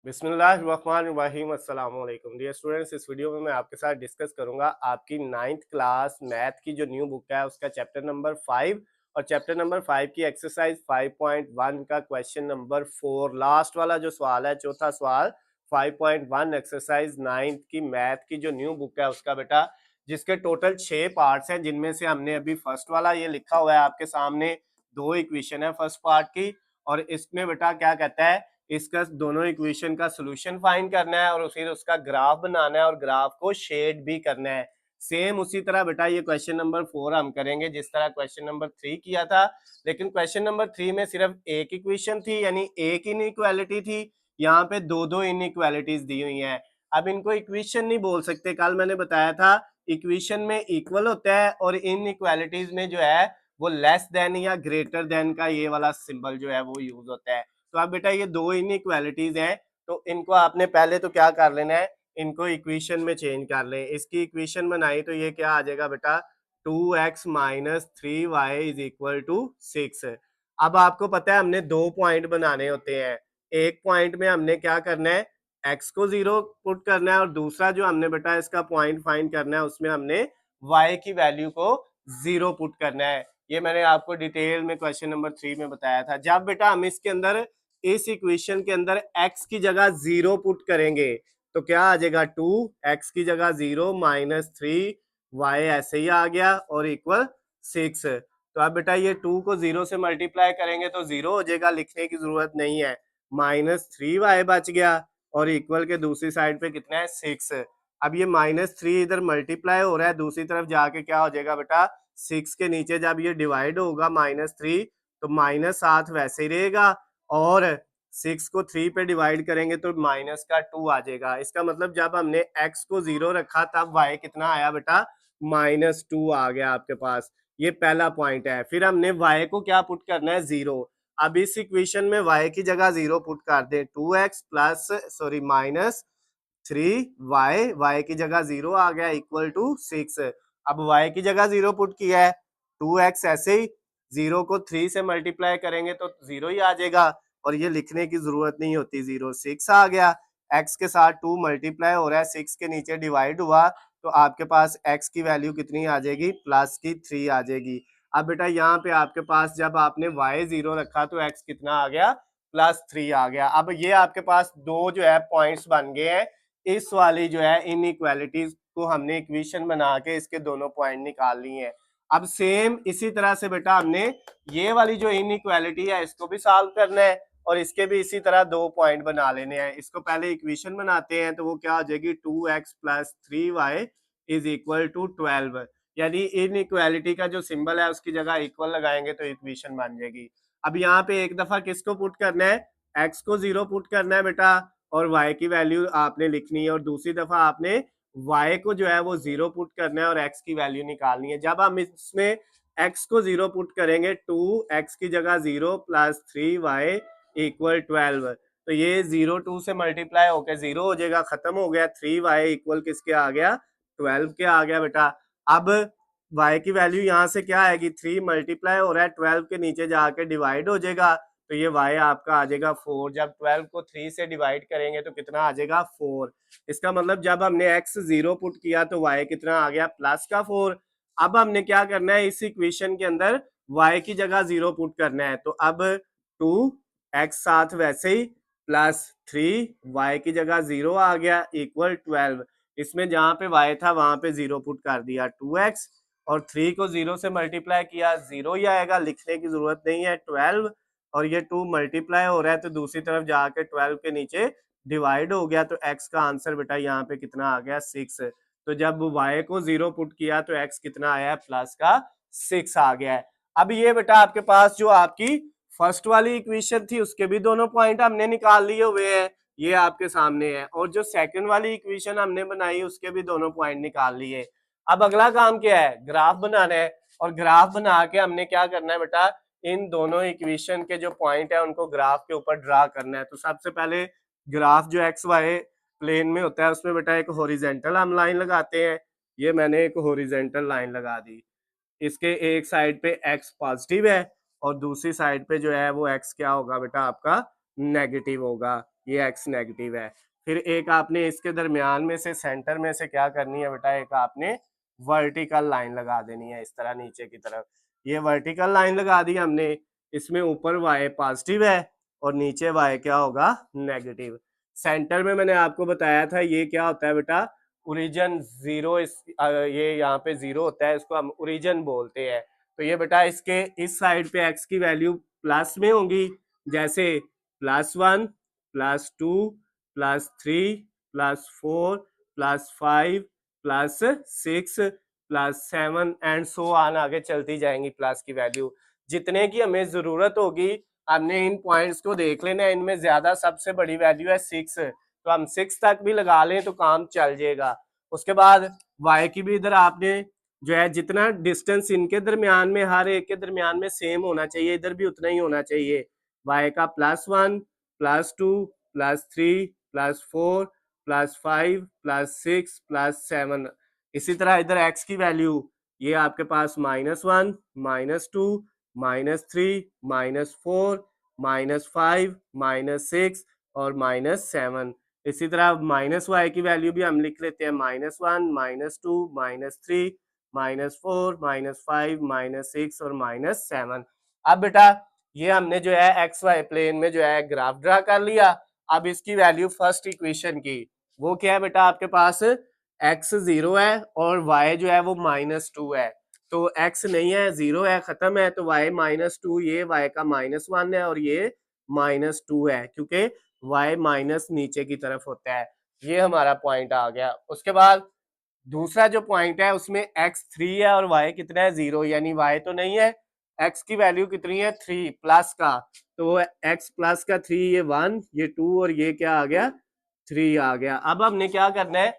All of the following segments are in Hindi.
बिस्मिल्लाहिर्रहमानिर्रहीम अस्सलाम वालेकुम डियर स्टूडेंट्स। इस वीडियो में मैं आपके साथ डिस्कस करूंगा आपकी 9th क्लास मैथ की जो न्यू बुक है उसका चैप्टर नंबर 5 और चैप्टर नंबर 5 की एक्सरसाइज 5.1 का क्वेश्चन नंबर 4 लास्ट वाला जो सवाल है, चौथा सवाल 5.1 एक्सरसाइज 9th की मैथ की जो न्यू बुक है उसका बेटा, जिसके टोटल 6 पार्ट्स हैं, जिनमें से हमने अभी फर्स्ट वाला ये लिखा हुआ है आपके सामने, दो इक्वेशन है फर्स्ट पार्ट की। और इसमें बेटा क्या कहता है, इसका दोनों इक्वेशन का सोल्यूशन फाइंड करना है और फिर उसका ग्राफ बनाना है और ग्राफ को शेड भी करना है। सेम उसी तरह बेटा ये क्वेश्चन नंबर 4 हम करेंगे जिस तरह क्वेश्चन नंबर 3 किया था, लेकिन क्वेश्चन नंबर 3 में सिर्फ एक इक्वेशन थी, यानी एक इनइक्वालिटी थी। यहाँ पे दो दो इनइक्वालिटीज दी हुई हैं। अब इनको इक्वेशन नहीं बोल सकते, कल मैंने बताया था इक्वेशन में इक्वल होता है और इनइक्वालिटीज में जो है वो लेस देन या ग्रेटर देन का ये वाला सिंबल जो है वो यूज होता है। तो अब बेटा ये दो इनइक्वालिटीज हैं, तो इनको आपने पहले तो क्या कर लेना है, इनको इक्वेशन में चेंज कर लें। इसकी इक्वेशन बनाई तो ये क्या आ जाएगा बेटा, 2x minus 3y is equal to 6। अब आपको पता है हमने दो पॉइंट बनाने होते हैं। एक पॉइंट में हमने क्या करना है, x को 0 पुट करना है और दूसरा जो हमने बेटा इसका पॉइंट फाइंड करना है उसमें हमने y की वैल्यू को 0 पुट करना है। ये मैंने आपको डिटेल में क्वेश्चन नंबर 3 में बताया था। जब बेटा हम इसके अंदर इस इक्वेशन के अंदर x की जगह 0 पुट करेंगे तो क्या आ जाएगा, 2x की जगह 0 माइनस 3y ऐसे ही आ गया और इक्वल 6। तो अब बेटा ये 2 को 0 से मल्टीप्लाई करेंगे तो 0 हो जाएगा, लिखने की जरूरत नहीं है। माइनस 3y बच गया और इक्वल के दूसरी साइड पे कितना है, 6। अब ये माइनस 3 इधर मल्टीप्लाई हो रहा है, दूसरी तरफ जाके क्या हो जाएगा बेटा, 6 के नीचे जब ये डिवाइड होगा -3 तो -7 वैसे ही रहेगा और 6 को 3 पे डिवाइड करेंगे तो माइनस का 2 आ जाएगा। इसका मतलब जब हमने x को 0 रखा तब y कितना आया बेटा, -2 आ गया आपके पास। ये पहला पॉइंट है। फिर हमने y को क्या पुट करना है, 0। अब इस इक्वेशन में y की जगह 0 पुट कर दे, 2x plus sorry minus 3y, y की जगह 0 आ गया इक्वल टू 6। अब y की जगह 0 पुट किया है, 2x ऐसे ही, 0 को 3 से मल्टीप्लाई करेंगे तो 0 ही आ जाएगा और ये लिखने की जरूरत नहीं होती, 0 6 आ गया। x के साथ 2 मल्टीप्लाई हो रहा है, 6 के नीचे डिवाइड हुआ तो आपके पास x की वैल्यू कितनी आ जाएगी, प्लस की 3 आ जाएगी। अब बेटा यहाँ पे आपके पास जब आपने y 0 रखा तो x कितना आ गया, +3 आ गया। अब ये आपके पास दो जो है पॉइंट्स बन गए हैं। इस वाली जो है इनइक्वालिटीज को हमने इक्वेशन बना के इसके दोनों पॉइंट निकाल लिए हैं। अब सेम इसी तरह से बेटा हमने ये वाली जो इनइक्वालिटी है इसको भी सॉल्व करना है और इसके भी इसी तरह दो पॉइंट बना लेने हैं। इसको पहले इक्वेशन बनाते हैं तो वो क्या हो जाएगी, 2x plus 3y is equal to 12। यानी इनइक्वालिटी का जो सिंबल है उसकी जगह इक्वल लगाएंगे तो इक्वेशन बन जाएगी। अब यहाँ पे एक दफा किसको पुट करना है, x को 0 पुट करना है बेटा और y की वैल्यू आपने लिखनी है और दूसरी दफा आपने y को जो है वो 0 पुट करना है और x की वैल्यू निकालनी है। जब हम इसमें x को 0 पुट करेंगे, 2x की जगह 0 प्लस 3y इक्वल 12, तो ये 0 2 से मल्टीप्लाई होकर 0 हो जाएगा, खत्म हो गया। 3y इक्वल किसके आ गया, 12 के आ गया बेटा। अब y की वैल्यू यहाँ से क्या आएगी, 3 मल्टीप्लाई हो रहा है 12 के नीचे जाके डिवाइड हो जाएगा तो ये y आपका आ जाएगा 4। जब 12 को 3 से डिवाइड करेंगे तो कितना आ जाएगा, 4। इसका मतलब जब हमने x 0 पुट किया तो y कितना आ गया, प्लस का 4। अब हमने क्या करना है, इस इक्वेशन के अंदर y की जगह 0 पुट करना है तो अब 2x साथ वैसे ही प्लस 3y की जगह 0 आ गया इक्वल 12। इसमें जहां पे y था वहां पे 0 पुट कर दिया, 2x और 3 को 0 से मल्टीप्लाई किया, 0 ही आएगा, लिखने की जरूरत नहीं है। 12 और ये 2 मल्टीप्लाई हो रहा है तो दूसरी तरफ जाके 12 के नीचे डिवाइड हो गया तो x का आंसर बेटा यहाँ पे कितना आ गया, 6। तो जब y को 0 पुट किया तो x कितना आया, प्लस का 6 आ गया है। अब ये बेटा आपके पास जो आपकी फर्स्ट वाली इक्वेशन थी उसके भी दोनों पॉइंट हमने निकाल लिए हुए हैं, ये आपके सामने है। और जो सेकंड वाली इक्वेशन हमने बनाई उसके भी दोनों पॉइंट निकाल लिए। अब अगला काम क्या है, ग्राफ बनाना है और ग्राफ बना के हमने क्या करना है बेटा, इन दोनों इक्वेशन के जो पॉइंट है उनको ग्राफ के ऊपर ड्रा करना है। तो सबसे पहले ग्राफ जो एक्स वाई प्लेन में होता है उसमें बेटा एक हॉरिजेंटल हम लाइन लगाते हैं। ये मैंने एक हॉरिजेंटल लाइन लगा दी, इसके एक साइड पे एक्स पॉजिटिव है और दूसरी साइड पे जो है वो एक्स क्या होगा बेटा आपका, नेगेटिव होगा। ये x नेगेटिव है। फिर एक आपने इसके दरमियान में से सेंटर में से क्या करनी है बेटा, एक आपने वर्टिकल लाइन लगा देनी है इस तरह नीचे की तरफ। ये वर्टिकल लाइन लगा दी हमने, इसमें ऊपर y पॉजिटिव है और नीचे y क्या होगा, नेगेटिव। सेंटर में मैंने आपको बताया था ये क्या होता है बेटा, ओरिजिन जीरो, ये यहाँ पे जीरो होता है, इसको हम ओरिजिन बोलते हैं। तो ये बेटा इसके इस साइड पे x की वैल्यू प्लस में होंगी, जैसे +1, +2, +3, +4, +5, +6, +7 एंड सो ऑन, आगे चलती जाएंगी प्लस की वैल्यू। जितने की हमें जरूरत होगी हमने इन पॉइंट्स को देख लेना है, इनमें ज्यादा सबसे बड़ी वैल्यू है 6, तो हम 6 तक भी लगा लें तो काम चल जाएगा। उसके बाद y की भी इधर आपने जो है जितना डिस्टेंस इनके दरमियान में, हर एक के दरमियान में सेम होना चाहिए, इधर भी उतना ही होना चाहिए। y का +1, +2, +3, +4, +5, +6, +7। इसी तरह इधर x की वैल्यू ये आपके पास -1, -2, -3, -4, -5, -6 और -7। इसी तरह -y की वैल्यू भी हम लिख लेते हैं -1, -2, -3, -4, -5, -6 और -7। अब बेटा ये हमने जो है एक्स वाई प्लेन में जो है ग्राफ ड्रा कर लिया। अब इसकी वैल्यू फर्स्ट इक्वेशन की वो क्या है बेटा, आपके पास x 0 है और y जो है वो -2 है। तो x नहीं है, 0 है, खत्म है, तो y -2, ये y का -1 है और ये -2 है, क्योंकि y माइनस नीचे की तरफ होता है। ये हमारा पॉइंट आ गया। उसके बाद दूसरा जो पॉइंट है उसमें x 3 है और y कितना है, 0, यानी y तो नहीं है, x की वैल्यू कितनी है, 3 प्लस का, तो x प्लस का 3, ये 1, ये 2 और ये क्या आ गया, 3 आ गया। अब हमने क्या करना है,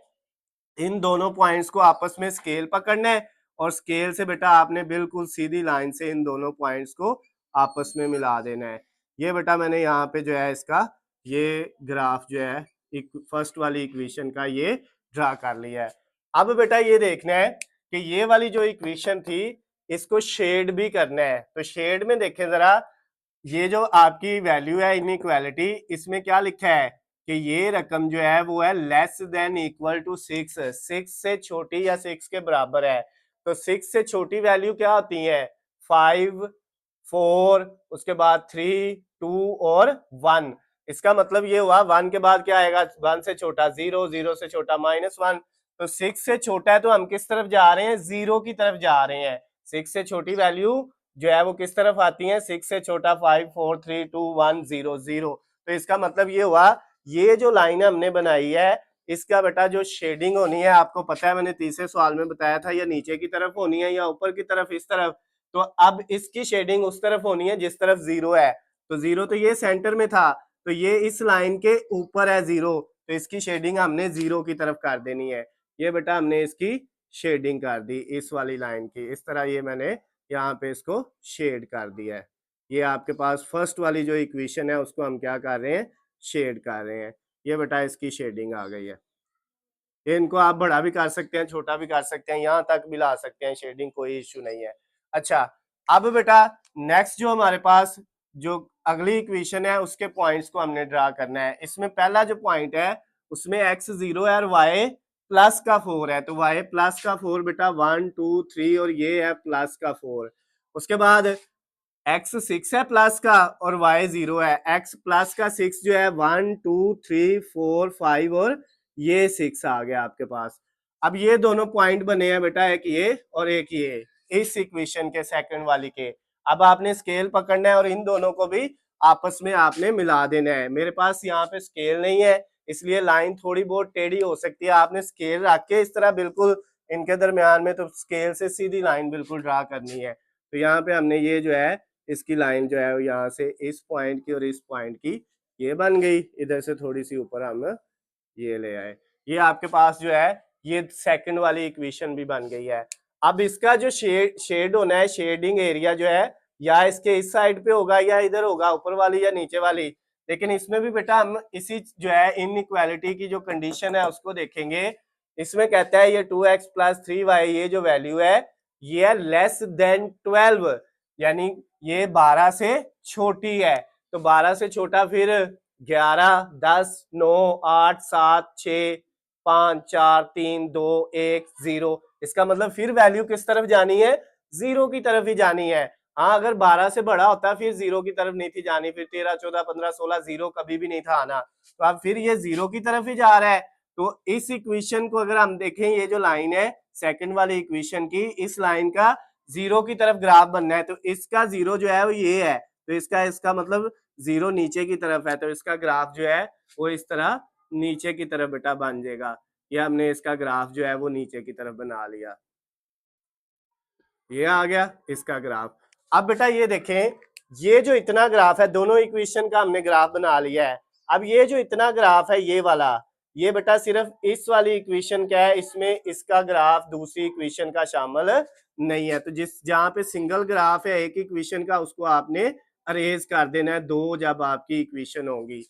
इन दोनों पॉइंट्स को आपस में स्केल पकड़ना है और स्केल से बेटा आपने बिल्कुल सीधी लाइन से इन दोनों पॉइंट्स को आपस में मिला देना है। ये बेटा मैंने यहाँ पे जो है इसका ये ग्राफ जो है फर्स्ट वाली इक्वेशन का ये ड्रा कर लिया है। अब बेटा ये देखना है कि ये वाली जो इक्वेशन थी इसको शेड भी करना है। तो शेड में देखें जरा, ये जो आपकी वैल्यू है इनइक्वालिटी, इसमें क्या लिखा है कि ये रकम जो है वो है लेस देन इक्वल टू 6, 6 से छोटी या 6 के बराबर है। तो 6 से छोटी वैल्यू क्या होती है, 5, 4, उसके बाद 3, 2 और 1। इसका मतलब ये हुआ 1 के बाद क्या आएगा, 1 से छोटा 0, 0 से छोटा -1। तो 6 से छोटा है तो हम किस तरफ जा रहे हैं, 0 की तरफ जा रहे हैं। 6 से छोटी वैल्यू जो है वो किस तरफ आती है, 6 से छोटा 5, 4, 3, 2, 1, 0, 0। तो इसका मतलब ये हुआ, ये जो लाइन हमने बनाई है इसका बेटा जो शेडिंग होनी है, आपको पता है मैंने तीसरे सवाल में बताया था, या नीचे की तरफ होनी है या ऊपर की तरफ, इस तरफ। तो अब इसकी शेडिंग उस तरफ होनी है जिस तरफ 0 है। तो 0 तो ये सेंटर में था, तो ये इस लाइन के ऊपर है 0, तो इसकी शेडिंग हमने 0 की तरफ कर देनी है। ये बेटा हमने इसकी शेडिंग कर दी इस वाली लाइन की, इस तरह ये मैंने यहाँ पे इसको शेड कर दिया है। ये आपके पास फर्स्ट वाली जो इक्वेशन है उसको हम क्या कर रहे हैं, शेड कर रहे हैं। ये बेटा इसकी शेडिंग आ गई है। ये इनको आप बड़ा भी कर सकते हैं, छोटा भी कर सकते हैं, यहाँ तक भी ला सकते हैं, शेडिंग कोई इश्यू नहीं है। अच्छा, अब बेटा नेक्स्ट जो हमारे पास जो अगली इक्वेशन है उसके पॉइंट्स को हमने ड्रा करना है। इसमें पहला जो पॉइंट है उसमें x 0 है और y प्लस का 4 है, तो y प्लस का 4 बेटा 1, 2, 3 और ये है प्लस का 4। उसके बाद x 6 है प्लस का और y 0 है। x प्लस का 6 जो है 1, 2, 3, 4, 5 और ये 6 आ गया आपके पास। अब ये दोनों पॉइंट बने हैं बेटा, एक ये और एक ये, इस इक्वेशन के सेकंड वाली के। अब आपने स्केल पकड़ना है और इन दोनों को भी आपस में आपने मिला देना है। मेरे पास यहाँ पे स्केल नहीं है इसलिए लाइन थोड़ी बहुत टेढ़ी हो सकती है, आपने स्केल रख के इस तरह बिल्कुल इनके दरमियान में तो स्केल से सीधी लाइन बिल्कुल ड्रा करनी है। तो यहाँ पे हमने ये जो है इसकी लाइन जो है यहाँ से इस पॉइंट की और इस पॉइंट की ये बन गई, इधर से थोड़ी सी ऊपर हम ये ले आए। ये आपके पास जो है ये सेकंड वाली इक्वेशन भी बन गई है। अब इसका जो शेड होना है, शेडिंग एरिया जो है या इसके इस साइड पे होगा या इधर होगा, ऊपर वाली या नीचे वाली। लेकिन इसमें भी बेटा हम इसी जो है इनइक्वालिटी की जो कंडीशन है उसको देखेंगे। इसमें कहता है ये 2x + 3y ये जो वैल्यू है ये है लेस देन 12, यानी ये 12 से छोटी है। तो 12 से छोटा फिर 11, 10, 9, 8, 7, 6, 5, 4, 3, 2, 1, 0। इसका मतलब फिर वैल्यू किस तरफ जानी है, 0 की तरफ ही जानी है। हाँ, अगर 12 से बड़ा होता फिर 0 की तरफ नहीं थी जानी, फिर 13, 14, 15, 16, 0 कभी भी नहीं था आना। तो अब फिर ये 0 की तरफ ही जा रहा है। तो इस इक्वेशन को अगर हम देखें, ये जो लाइन है सेकंड वाली इक्वेशन की, इस लाइन का 0 की तरफ ग्राफ बनना है। तो इसका 0 जो है वो ये है, तो इसका मतलब 0 नीचे की तरफ है, तो इसका ग्राफ जो है वो इस तरह नीचे की तरफ बेटा बन जाएगा। ये हमने इसका ग्राफ जो है वो नीचे की तरफ बना लिया, ये आ गया इसका ग्राफ। अब बेटा ये देखें, ये जो इतना ग्राफ है, दोनों इक्वेशन का हमने ग्राफ बना लिया है। अब ये जो इतना ग्राफ है ये वाला, ये बेटा सिर्फ इस वाली इक्वेशन क्या है, इसमें इसका ग्राफ दूसरी इक्वेशन का शामिल नहीं है। तो जहां पे सिंगल ग्राफ है एक इक्वेशन का, उसको आपने अरेज कर देना है, दो जब आपकी इक्वेशन होगी।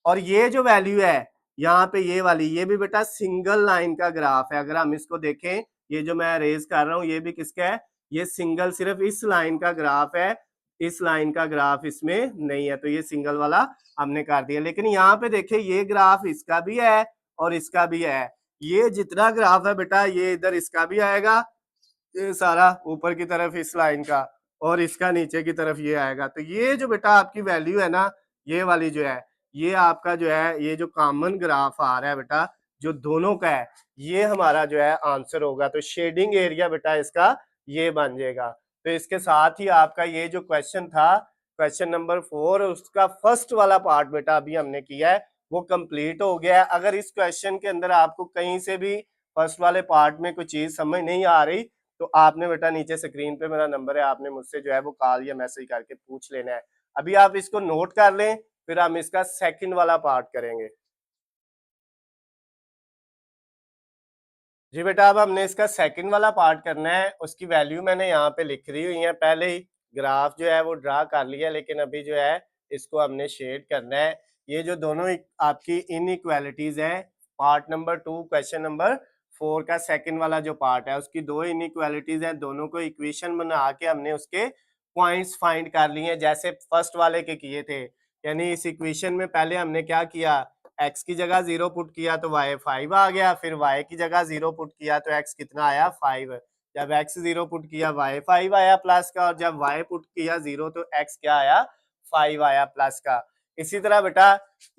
और ये जो वैल्यू है यहाँ पे ये वाली, ये भी बेटा सिंगल लाइन का ग्राफ है। अगर हम इसको देखें, ये जो मैं अरेज कर रहा हूँ ये भी किसका है, ये सिंगल सिर्फ इस लाइन का ग्राफ है, इस लाइन का ग्राफ इसमें नहीं है, तो ये सिंगल वाला हमने कर दिया। लेकिन यहाँ पे देखें, ये ग्राफ इसका भी है और इसका भी है। ये जितना ग्राफ है बेटा ये इधर इसका भी आएगा, ये सारा ऊपर की तरफ इस लाइन का, और इसका नीचे की तरफ ये आएगा। तो ये जो बेटा आपकी वैल्यू है ना, ये वाली जो है, ये आपका जो है, ये जो कॉमन ग्राफ आ रहा है बेटा जो दोनों का है, ये हमारा जो है आंसर होगा। तो शेडिंग एरिया बेटा इसका ये बन जाएगा। तो इसके साथ ही आपका ये जो क्वेश्चन था, क्वेश्चन नंबर 4, उसका फर्स्ट वाला पार्ट बेटा अभी हमने किया है, वो कंप्लीट हो गया है। अगर इस क्वेश्चन के अंदर आपको कहीं से भी फर्स्ट वाले पार्ट में कोई चीज समझ नहीं आ रही, तो आपने बेटा नीचे स्क्रीन पे मेरा नंबर है, आपने मुझसे जो है वो कॉल या मैसेज करके पूछ लेना है। अभी आप इसको नोट कर लें, फिर हम इसका सेकंड वाला पार्ट करेंगे। जी बेटा, अब हमने इसका सेकंड वाला पार्ट करना है। उसकी वैल्यू मैंने यहाँ पे लिख रही हुई है, पहले ही ग्राफ जो है वो ड्रा कर लिया, लेकिन अभी जो है इसको हमने शेड करना है। ये जो दोनों आपकी इनइक्वालिटीज है, पार्ट नंबर 2 क्वेश्चन नंबर 4 का सेकंड वाला जो पार्ट है, उसकी दो इनइक्वालिटीज है, दोनों को इक्वेशन बना के हमने उसके पॉइंट्स फाइंड कर लिए हैं, जैसे फर्स्ट वाले के किए थे। यानी इस इक्वेशन में पहले हमने क्या किया, x की जगह 0 पुट किया तो y 5 आ गया, फिर y की जगह 0 पुट किया तो x कितना आया, 5। जब x 0 पुट किया y 5 आया प्लस का, और जब y पुट किया 0 तो x क्या आया, 5 आया प्लस का। इसी तरह बेटा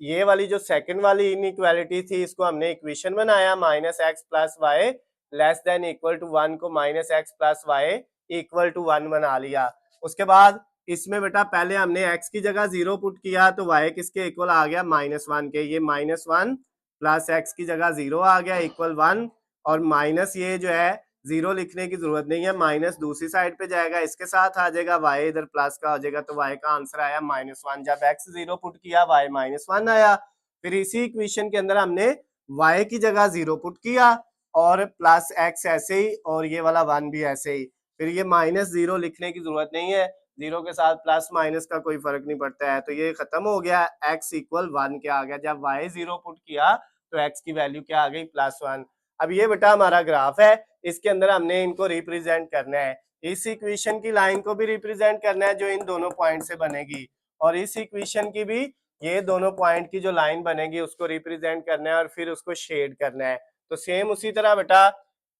ये वाली जो सेकंड वाली इनइक्वालिटी थी, इसको हमने इक्वेशन बनाया, minus x plus y less than equal to 1 को minus x plus y equal to 1 बना लिया। उसके बाद इसमें बेटा पहले हमने x की जगह 0 पुट किया तो y किसके इक्वल आ गया, -1 के। ये -1 प्लस x की जगह 0 आ गया इक्वल 1, और माइनस ये जो है 0 लिखने की जरूरत नहीं है, माइनस दूसरी साइड पे जाएगा, इसके साथ आ जाएगा, y इधर प्लस का हो जाएगा, तो y का आंसर आया -1। जब x 0 पुट किया y -1 आया। फिर इसी इक्वेशन के अंदर हमने y की जगह 0 पुट किया और प्लस x ऐसे ही, और ये वाला 1 भी ऐसे ही। फिर ये -0 लिखने की जरूरत नहीं है, 0 के साथ प्लस माइनस का कोई फर्क नहीं पड़ता है, तो ये खत्म हो गया, x इक्वल 1 क्या आ गया। जब y 0 पुट किया तो x की वैल्यू क्या आ गई, +1। अब ये बेटा हमारा ग्राफ है, इसके अंदर हमने इनको रिप्रेजेंट करना है, इस इक्वेशन की लाइन को भी रिप्रेजेंट करना है जो इन दोनों पॉइंट से बनेगी, और इस इक्वेशन की भी ये दोनों पॉइंट की जो लाइन बनेगी उसको रिप्रेजेंट करना है, और फिर उसको शेड करना है। तो सेम उसी तरह बेटा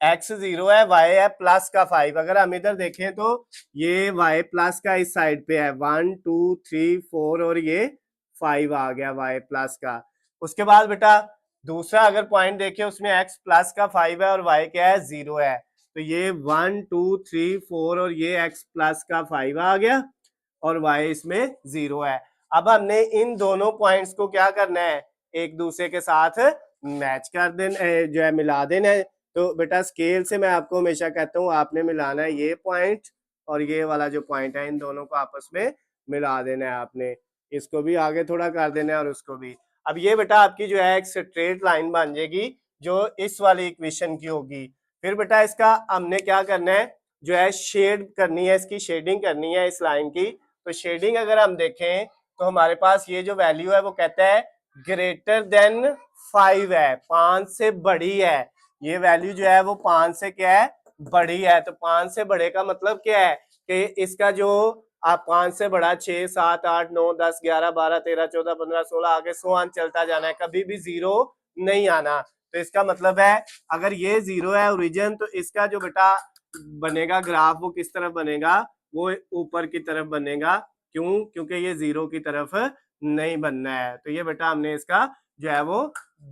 x 0 है, y है प्लस का 5। अगर हम इधर देखें तो ये y प्लस का इस साइड पे है, 1 2 3 4 और ये 5 आ गया y प्लस का। उसके बाद बेटा दूसरा अगर पॉइंट देखें, उसमें x प्लस का 5 है और y क्या है, 0 है, तो ये 1 2 3 4 और ये x प्लस का 5 आ गया और y इसमें 0 है। अब हमने इन दोनों पॉइंट्स को क्या करना है, एक दूसरे के साथ मैच कर देना, जो है मिला देना है। तो बेटा स्केल से मैं आपको हमेशा कहता हूँ आपने मिलाना है ये पॉइंट और ये वाला जो पॉइंट है, इन दोनों को आपस में मिला देना है आपने, इसको भी आगे थोड़ा कर देना है और उसको भी। अब ये बेटा आपकी जो है एक स्ट्रेट लाइन बन जाएगी जो इस वाली इक्वेशन की होगी। फिर बेटा इसका हमने क्या करना है, जो है शेड करनी है, इसकी शेडिंग करनी है इस लाइन की। तो शेडिंग अगर हम देखें तो हमारे पास ये जो वैल्यू है वो कहता है ग्रेटर देन 5 है, 5 से बड़ी है। ये वैल्यू जो है वो 5 से क्या है, बड़ी है। तो 5 से बड़े का मतलब क्या है कि इसका जो आप 5 से बढ़ा 6, 7, 8, 9, 10, 11, 12, 13, 14, 15, 16 आगे 100 चलता जाना है, कभी भी जीरो नहीं आना। तो इसका मतलब है अगर ये जीरो है ओरिजिन, तो इसका जो बेटा बनेगा ग्राफ वो किस तरफ बनेगा, वो ऊपर की तरफ बनेगा। क्यों? क्योंकि ये जीरो की तरफ नहीं बनना है। तो ये बेटा हमने इसका जो है वो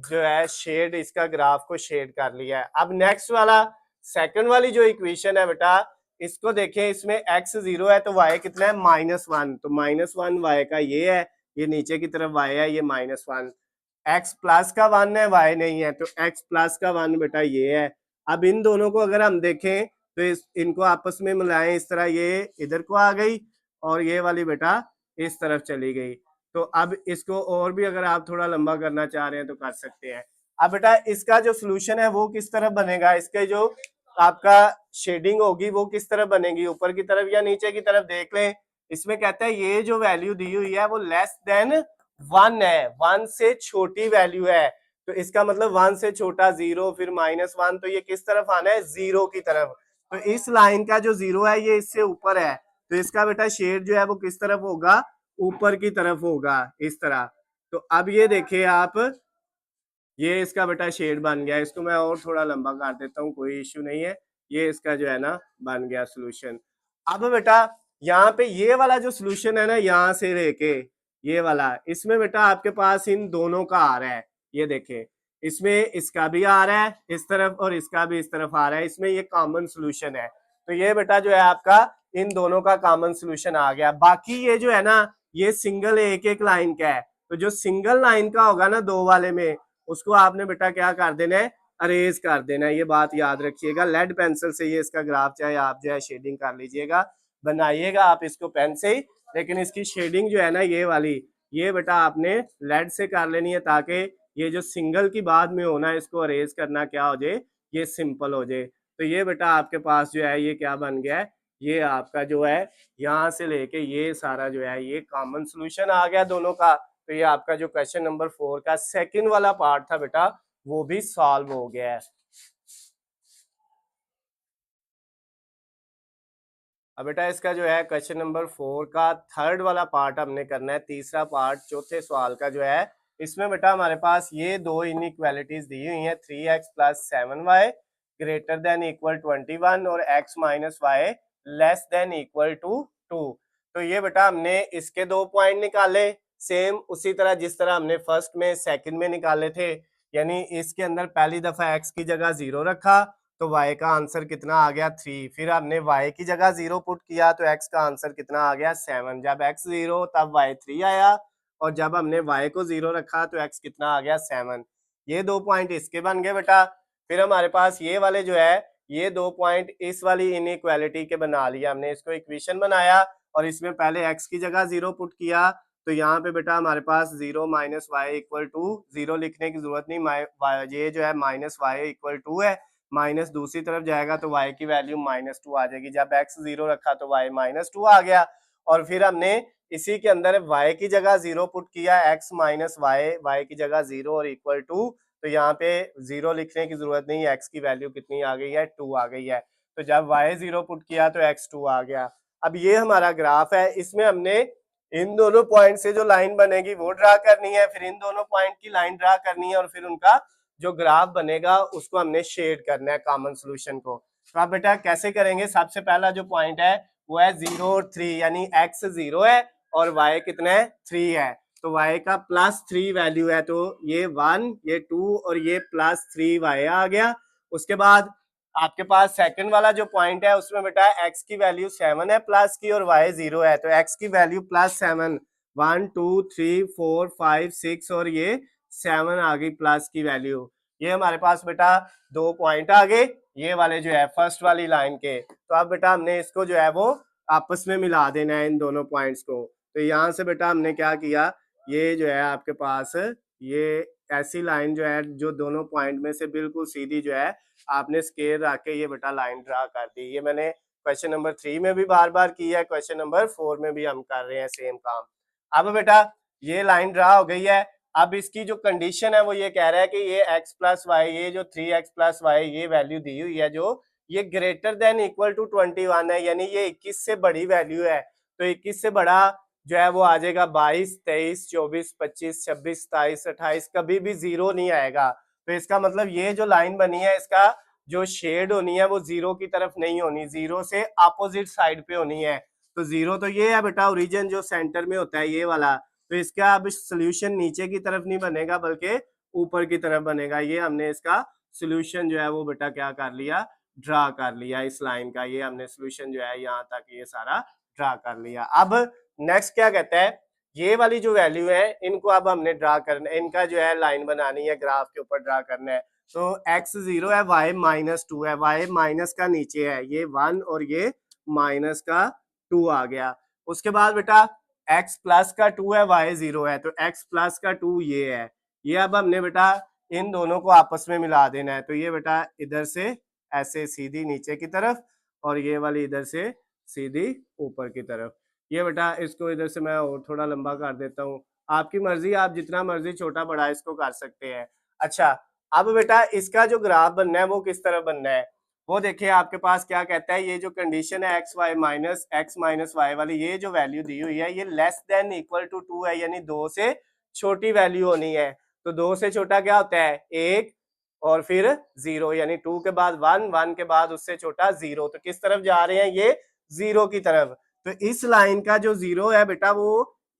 जो है शेड, इसका ग्राफ को शेड कर लिया है। अब नेक्स्ट वाला सेकंड वाली जो इक्वेशन है बेटा, इसको देखें, इसमें x जीरो है तो y कितना है -1, तो -1 y का ये है, ये नीचे की तरफ y है, ये -1। x प्लस का 1 है, y नहीं है, तो x प्लस का 1 बेटा ये है। अब इन दोनों को अगर हम देखें तो इनको आपस में मिलाएं, इस तरह ये इधर को आ गई और ये वाली बेटा इस तरफ चली गई। तो अब इसको और भी अगर आप थोड़ा लंबा करना चाह रहे हैं तो कर सकते हैं। अब बेटा इसका जो सोल्यूशन है वो किस तरफ बनेगा, इसके जो आपका शेडिंग होगी वो किस तरफ बनेगी, ऊपर की तरफ या नीचे की तरफ? देख लें, इसमें कहता है ये जो वैल्यू दी हुई है वो लेस देन 1 है, 1 से छोटी वैल्यू है। तो इसका मतलब 1 से छोटा 0, फिर -1, तो ये किस तरफ आना है, 0 की तरफ। तो इस लाइन का जो 0 है ये इससे ऊपर है, तो इसका बेटा शेड जो है वो किस तरफ होगा, ऊपर की तरफ होगा, इस तरह। तो अब ये देखिए आप, ये इसका बेटा शेड बन गया। इसको मैं और थोड़ा लंबा कर देता हूँ, कोई इश्यू नहीं है। ये इसका जो है ना बन गया सोल्यूशन। अब बेटा यहाँ पे ये वाला जो सोल्यूशन है ना, यहाँ से लेके ये वाला, इसमें बेटा आपके पास इन दोनों का आ रहा है। ये देखें, इसमें इसका भी आ रहा है इस तरफ और इसका भी इस तरफ आ रहा है, इसमें ये कॉमन सोल्यूशन है। तो ये बेटा जो है आपका इन दोनों का कॉमन सोल्यूशन आ गया। बाकी ये जो है ना, ये सिंगल एक एक लाइन का है। तो जो सिंगल लाइन का होगा ना दो वाले में, उसको आपने बेटा क्या कर देना है, अरेज कर देना है। ये बात याद रखिएगा, लेड पेंसिल से ये इसका ग्राफ चाहे आप जो है शेडिंग कर लीजिएगा, बनाइएगा आप इसको पेन से ही, लेकिन इसकी शेडिंग जो है ना ये वाली, ये बेटा आपने लेड से कर लेनी है, ताकि ये जो सिंगल की बाद में होना है इसको अरेज करना क्या हो जाए, ये सिंपल हो जाए। तो ये बेटा आपके पास जो है ये क्या बन गया है, ये आपका जो है यहाँ से लेके ये सारा जो है ये कॉमन सोल्यूशन आ गया दोनों का। तो ये आपका जो क्वेश्चन नंबर 4 का सेकंड वाला पार्ट था बेटा, वो भी सॉल्व हो गया है। अब बेटा इसका जो है क्वेश्चन नंबर 4 का थर्ड वाला पार्ट हमने करना है, तीसरा पार्ट चौथे सवाल का जो है। इसमें बेटा हमारे पास ये दो इनइक्वालिटीज दी हुई हैं, 3x + 7y greater than equal 21 और x - y less than equal to 2। तो ये बेटा हमने इसके दो पॉइंट निकाले, सेम उसी तरह जिस तरह हमने फर्स्ट में सेकंड में निकाले थे। यानी इसके अंदर पहली दफा x की जगह 0 रखा तो y का आंसर कितना आ गया 3। फिर हमने y की जगह 0 पुट किया तो x का आंसर कितना आ गया 7। जब x 0 तब y 3 आया, और जब हमने y को 0 रखा तो x कितना आ गया 7। ये दो पॉइंट इसके बन गए बेटा। फिर हमारे पास ये वाले जो है, ये दो पॉइंट इस वाली इनइक्वालिटी के बना लिया हमने, इसको इक्वेशन बनाया और इसमें पहले x की जगह 0 पुट किया। तो यहाँ पे बेटा हमारे पास 0 - y इक्वल टू 0 लिखने की जरूरत नहीं, ये जो है -y इक्वल टू है, माइनस दूसरी तरफ जाएगा तो y की वैल्यू -2 आ जाएगी। जब x 0 रखा तो y -2 आ गया, और फिर हमने इसी के अंदर y की जगह 0 पुट किया, x - y की जगह 0 और इक्वल टू। तो यहाँ पे 0 लिखने की जरूरत नहीं, x की वैल्यू कितनी आ गई है 2 आ गई है। तो जब y 0 पुट किया तो x 2 आ गया। अब ये हमारा ग्राफ है, इसमें हमने इन दोनों पॉइंट से जो लाइन बनेगी वो ड्रा करनी है, फिर इन दोनों पॉइंट की लाइन ड्रा करनी है, और फिर उनका जो ग्राफ बनेगा उसको हमने शेड करना है कॉमन सोल्यूशन को। तो आप बेटा कैसे करेंगे, सबसे पहला जो पॉइंट है वो है 0 और 3, यानी x 0 है और y कितना है 3 है। तो y का +3 वैल्यू है, तो ये 1 ये 2 और ये +3y आ गया। उसके बाद आपके पास सेकंड वाला जो पॉइंट है उसमें बेटा x की वैल्यू 7 है प्लस की, और y 0 है, तो x की वैल्यू +7, 1 2 3 4 5 6 और ये 7 आ गई प्लस की वैल्यू। ये हमारे पास बेटा दो पॉइंट आ गए, ये वाले जो है फर्स्ट वाली लाइन के। तो अब बेटा हमने इसको जो है वो आपस में मिला देना है इन दोनों पॉइंट्स को। तो यहाँ से बेटा हमने क्या किया, ये जो है आपके पास ये ऐसी लाइन जो है जो दोनों पॉइंट में से बिल्कुल सीधी जो है आपने स्केल रख के ये बेटा लाइन ड्रा कर दी। ये मैंने क्वेश्चन नंबर 3 में भी बार बार किया है, क्वेश्चन नंबर 4 में भी हम कर रहे हैं सेम काम। अब बेटा ये लाइन ड्रा हो गई है। अब इसकी जो कंडीशन है वो ये कह रहा है कि ये x + y, ये जो 3x + y ये वैल्यू दी हुई है जो, ये ग्रेटर देन इक्वल टू 21 है, यानी ये 21 से बड़ी वैल्यू है। तो 21 से बड़ा जो है वो आ जाएगा 22, 23, 24, 25, 26, 27, 28, कभी भी जीरो नहीं आएगा। तो इसका मतलब ये जो लाइन बनी है इसका जो शेड होनी है वो जीरो की तरफ नहीं होनी, जीरो से अपोजिट साइड पे होनी है। तो जीरो तो ये है बेटा ओरिजिन जो सेंटर में होता है ये वाला, तो इसका अब सोल्यूशन नीचे की तरफ नहीं बनेगा बल्कि ऊपर की तरफ बनेगा। ये हमने इसका सोल्यूशन जो है वो बेटा क्या कर लिया, ड्रा कर लिया इस लाइन का। ये हमने सोल्यूशन जो है यहाँ तक ये सारा ड्रा कर लिया। अब नेक्स्ट क्या कहता है, ये वाली जो वैल्यू है इनको अब हमने ड्रा करना है, इनका जो है लाइन बनानी है, ग्राफ के ऊपर ड्रा करना है। तो x 0 है, y -2 है, y माइनस का नीचे है ये 1 और ये माइनस का 2 आ गया। उसके बाद बेटा x प्लस का 2 है, y 0 है, तो x प्लस का 2 ये है। ये अब हमने बेटा इन दोनों को आपस में मिला देना है। तो ये बेटा इधर से ऐसे सीधी नीचे की तरफ और ये वाली इधर से सीधी ऊपर की तरफ। ये बेटा इसको इधर से मैं और थोड़ा लंबा कर देता हूँ, आपकी मर्जी, आप जितना मर्जी छोटा बड़ा इसको कर सकते हैं। अच्छा, अब बेटा इसका जो ग्राफ बनना है वो किस तरह बनना है, वो देखिए आपके पास क्या कहता है। ये जो कंडीशन है x माइनस वाई वाली, ये जो वैल्यू दी हुई है ये लेस देन इक्वल टू 2 है, यानी 2 से छोटी वैल्यू होनी है। तो 2 से छोटा क्या होता है 1 और फिर 0, यानी 2 के बाद 1, 1 के बाद उससे छोटा 0। तो किस तरफ जा रहे हैं ये 0 की तरफ। तो इस लाइन का जो 0 है बेटा वो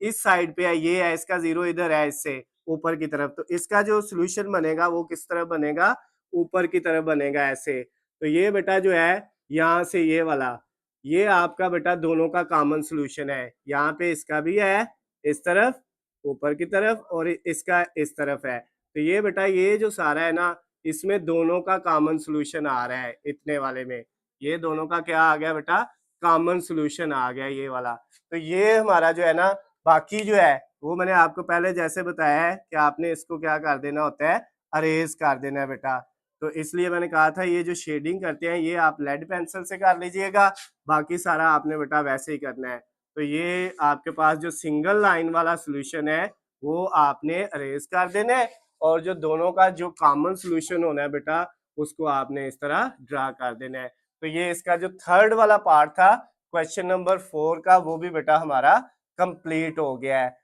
इस साइड पे है, ये है इसका 0 इधर है इससे ऊपर की तरफ। तो इसका जो सोल्यूशन बनेगा वो किस तरह बनेगा, ऊपर की तरफ बनेगा ऐसे। तो ये बेटा जो है यहाँ से ये वाला, ये आपका बेटा दोनों का कॉमन सोल्यूशन है। यहाँ पे इसका भी है इस तरफ ऊपर की तरफ और इसका इस तरफ है। तो ये बेटा ये जो सारा है ना इसमें दोनों का कॉमन सोल्यूशन आ रहा है, इतने वाले में ये दोनों का क्या आ गया बेटा, कॉमन सोल्यूशन आ गया ये वाला। तो ये हमारा जो है ना, बाकी जो है वो मैंने आपको पहले जैसे बताया है कि आपने इसको क्या कर देना होता है, अरेज कर देना है बेटा। तो इसलिए मैंने कहा था ये जो शेडिंग करते हैं ये आप लेड पेंसिल से कर लीजिएगा, बाकी सारा आपने बेटा वैसे ही करना है। तो ये आपके पास जो सिंगल लाइन वाला सोल्यूशन है वो आपने अरेज कर देना है, और जो दोनों का जो कॉमन सोल्यूशन होना है बेटा उसको आपने इस तरह ड्रा कर देना है। तो ये इसका जो थर्ड वाला पार्ट था क्वेश्चन नंबर 4 का वो भी बेटा हमारा कंप्लीट हो गया है।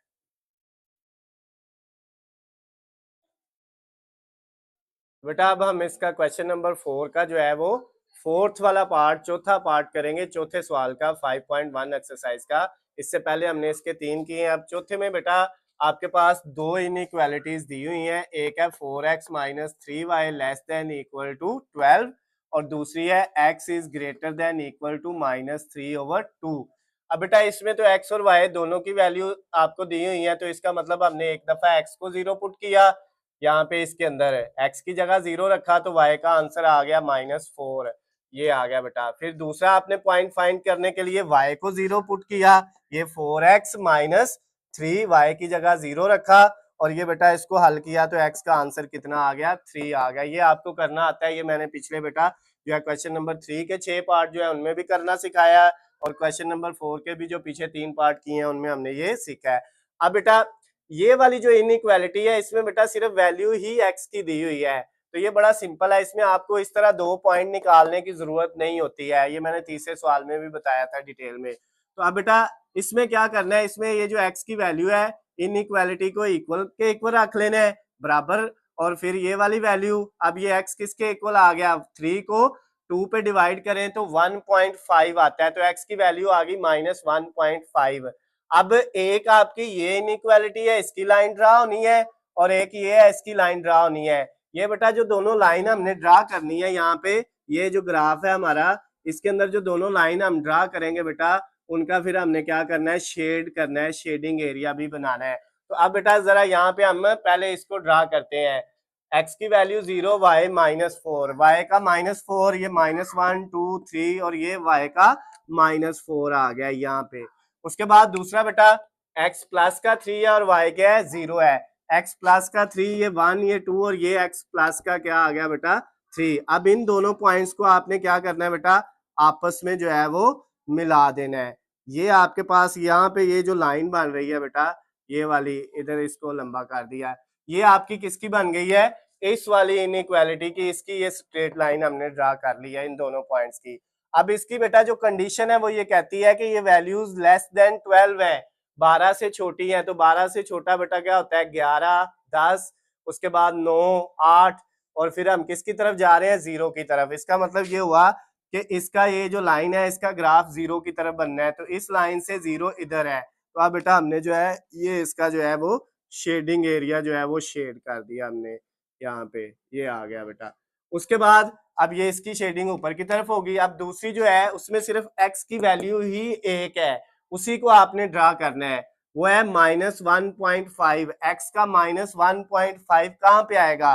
बेटा अब हम इसका क्वेश्चन नंबर 4 का जो है वो फोर्थ वाला पार्ट, चौथा पार्ट करेंगे, चौथे सवाल का 5.1 एक्सरसाइज का। इससे पहले हमने इसके 3 किए हैं। अब चौथे में बेटा आपके पास दो इनइक्वालिटीज दी हुई हैं, एक है 4x minus 3y less than equal to 12 और दूसरी है x is greater than equal to -3/2। अब बेटा इसमें तो x और y दोनों की वैल्यू आपको दी हुई है, तो इसका मतलब हमने एक दफा x को 0 पुट किया यहाँ पे इसके अंदर x की जगह 0 रखा, तो y का आंसर आ गया -4, ये आ गया बेटा। फिर दूसरा आपने पॉइंट फाइंड करने के लिए y को 0 पुट किया, ये 4x माइनस 3y की जगह 0 रखा और ये बेटा इसको हल किया तो x का आंसर कितना आ गया 3 आ गया। ये आपको करना आता है, ये मैंने पिछले बेटा जो है क्वेश्चन नंबर 3 के 6 पार्ट जो है उनमें भी करना सिखाया है और क्वेश्चन नंबर 4 के भी जो पीछे 3 पार्ट किए हैं उनमें हमने ये सीखा है। अब बेटा ये वाली जो इनइक्वालिटी है इसमें बेटा सिर्फ वैल्यू ही x की दी हुई है, तो ये बड़ा सिंपल है, इसमें आपको इस तरह दो पॉइंट निकालने की जरूरत नहीं होती है, ये मैंने तीसरे सवाल में भी बताया था डिटेल में। तो अब बेटा इसमें क्या करना है, इसमें ये जो x की वैल्यू है इनइक्वालिटी को इक्वल के इक्वल रख लेना है बराबर, और फिर ये वाली वैल्यू, अब ये x किसके इक्वल आ गया, 3 को 2 पे डिवाइड करें तो 1.5 आता है, तो x की वैल्यू आ गई -1.5। अब एक आपकी ये इनइक्वालिटी है, इसकी लाइन ड्रा होनी है और एक ये है, इसकी लाइन ड्रा होनी है। ये बेटा जो दोनों लाइन हमने ड्रा करनी है यहाँ पे, ये जो ग्राफ है हमारा इसके अंदर जो दोनों लाइन हम ड्रा करेंगे बेटा उनका फिर हमने क्या करना है, शेड करना है, शेडिंग एरिया भी बनाना है। तो अब बेटा जरा यहाँ पे हम पहले इसको ड्रा करते हैं। x की वैल्यू 0, y -4, y का -4, ये -1 2 3 और ये y का -4 आ गया यहाँ पे। उसके बाद दूसरा बेटा x प्लस का 3 है और y क्या है 0 है, x प्लस का 3 ये 1 ये 2 और ये x प्लस का क्या आ गया बेटा 3। अब इन दोनों पॉइंट्स को आपने क्या करना है बेटा, आपस में जो है वो मिला देना है। ये आपके पास यहाँ पे ये जो लाइन बन रही है बेटा ये वाली, इधर इसको लंबा कर दिया, ये आपकी किसकी बन गई है, इस वाली इनइक्वालिटी की, इसकी ये स्ट्रेट लाइन हमने ड्रा कर ली है इन दोनों पॉइंट्स की। अब इसकी बेटा जो कंडीशन है वो ये कहती है कि ये वैल्यूज लेस देन 12 है, 12 से छोटी है। तो 12 से छोटा बेटा क्या होता है 11, 10, उसके बाद 9, 8, और फिर हम किसकी तरफ जा रहे हैं 0 की तरफ। इसका मतलब ये हुआ कि इसका ये जो लाइन है इसका ग्राफ 0 की तरफ बनना है। तो इस लाइन से 0 इधर है, तो अब बेटा हमने जो है ये इसका जो है वो शेडिंग एरिया जो है वो शेड कर दिया हमने यहाँ पे, ये आ गया बेटा। उसके बाद अब ये इसकी शेडिंग ऊपर की तरफ होगी। अब दूसरी जो है उसमें सिर्फ x की वैल्यू ही एक है, उसी को आपने ड्रा करना है, वो है -1.5। x का -1.5 कहाँ पे आएगा,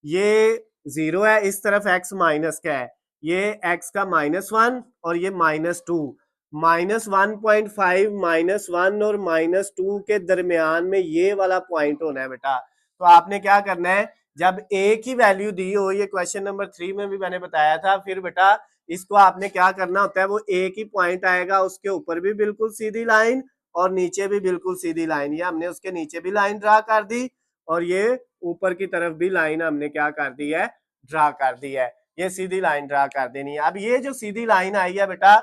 ये 0 है, इस तरफ x माइनस का है, ये x का -1 और ये -2। -1.5, -1 और -2 के दरमियान में ये वाला पॉइंट होना है बेटा। तो आपने क्या करना है, जब एक ही वैल्यू दी हो, ये क्वेश्चन नंबर 3 में भी मैंने बताया था, फिर बेटा इसको आपने क्या करना होता है, वो एक ही पॉइंट आएगा, उसके ऊपर भी बिल्कुल सीधी लाइन और नीचे भी बिल्कुल सीधी लाइन। ये हमने उसके नीचे भी लाइन ड्रा कर दी और ये ऊपर की तरफ भी लाइन हमने क्या कर दी है, ड्रा कर दी है। ये सीधी लाइन ड्रा कर देनी है। अब ये जो सीधी लाइन आई है बेटा,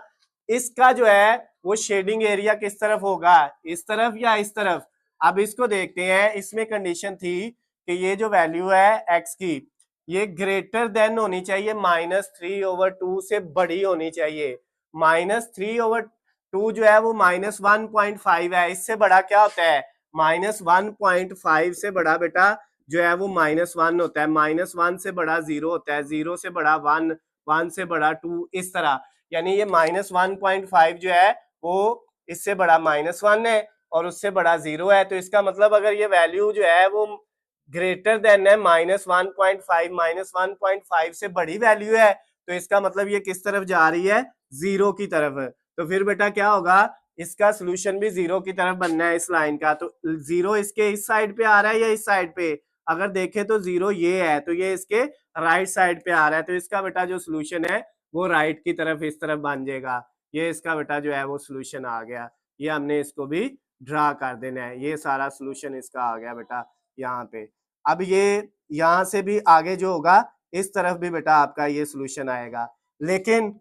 इसका जो है वो शेडिंग एरिया किस तरफ होगा, इस तरफ या इस तरफ। अब इसको देखते हैं, इसमें कंडीशन थी कि ये जो वैल्यू है x की, ये ग्रेटर देन होनी चाहिए -3/2 से बड़ी होनी चाहिए। -3/2 जो है वो -1.5 है, इससे बड़ा क्या होता है, -1.5 से बड़ा बेटा जो है वो -1 होता है, -1 से बड़ा 0 होता है, 0 से बड़ा 1, 1 से बड़ा 2, इस तरह। यानी ये -1.5 जो है वो इससे बड़ा -1 है और उससे बड़ा 0 है। तो इसका मतलब अगर ये वैल्यू जो है वो ग्रेटर देन है -1.5, -1.5 से बड़ी वैल्यू है, तो इसका मतलब ये किस तरफ जा रही है, 0 की तरफ। तो फिर बेटा क्या होगा, इसका सोल्यूशन भी 0 की तरफ बनना है इस लाइन का। तो 0 इसके इस साइड पे आ रहा है या इस साइड पे, अगर देखें तो 0 ये है, तो ये इसके राइट साइड पे आ रहा है। तो इसका बेटा जो सोल्यूशन है वो राइट की तरफ इस तरफ बन जाएगा। ये इसका बेटा जो है वो सोल्यूशन आ गया। ये हमने इसको भी ड्रा कर देना है, ये सारा सोल्यूशन इसका आ गया बेटा यहाँ पे। अब ये यहाँ से भी आगे जो होगा इस तरफ भी बेटा आपका ये सोल्यूशन आएगा। लेकिन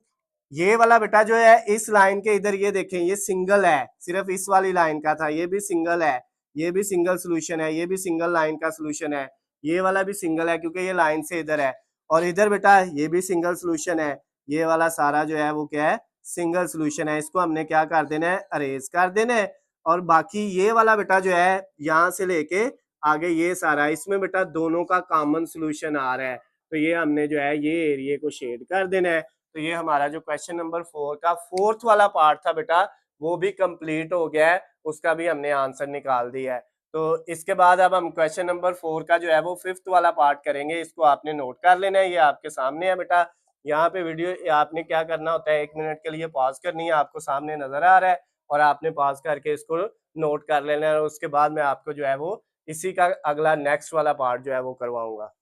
ये वाला बेटा जो है इस लाइन के इधर, ये देखें ये सिंगल है, सिर्फ इस वाली लाइन का था, ये भी सिंगल है, ये भी सिंगल सोल्यूशन है, ये भी सिंगल लाइन का सोल्यूशन है, ये वाला भी सिंगल है क्योंकि ये लाइन से इधर है, और इधर बेटा ये भी सिंगल सोल्यूशन है। ये वाला सारा जो है वो क्या है, सिंगल सोल्यूशन है। इसको हमने क्या कर देना है, अरेज कर देना है। और बाकी ये वाला बेटा जो है यहाँ से लेके आगे ये सारा, इसमें बेटा दोनों का कॉमन सोल्यूशन आ रहा है, तो ये हमने जो है ये एरिया को शेड कर देना है। तो ये हमारा जो क्वेश्चन नंबर 4 का फोर्थ वाला पार्ट था बेटा वो भी कंप्लीट हो गया है, उसका भी हमने आंसर निकाल दिया है। तो इसके बाद अब हम क्वेश्चन नंबर 4 का जो है वो फिफ्थ वाला पार्ट करेंगे, इसको आपने नोट कर लेना है, ये आपके सामने है बेटा। यहाँ पे वीडियो आपने क्या करना होता है, 1 मिनट के लिए पॉज करनी है, आपको सामने नजर आ रहा है और आपने पॉज करके इसको नोट कर लेना है, और उसके बाद मैं आपको जो है वो इसी का अगला नेक्स्ट वाला पार्ट जो है वो करवाऊंगा।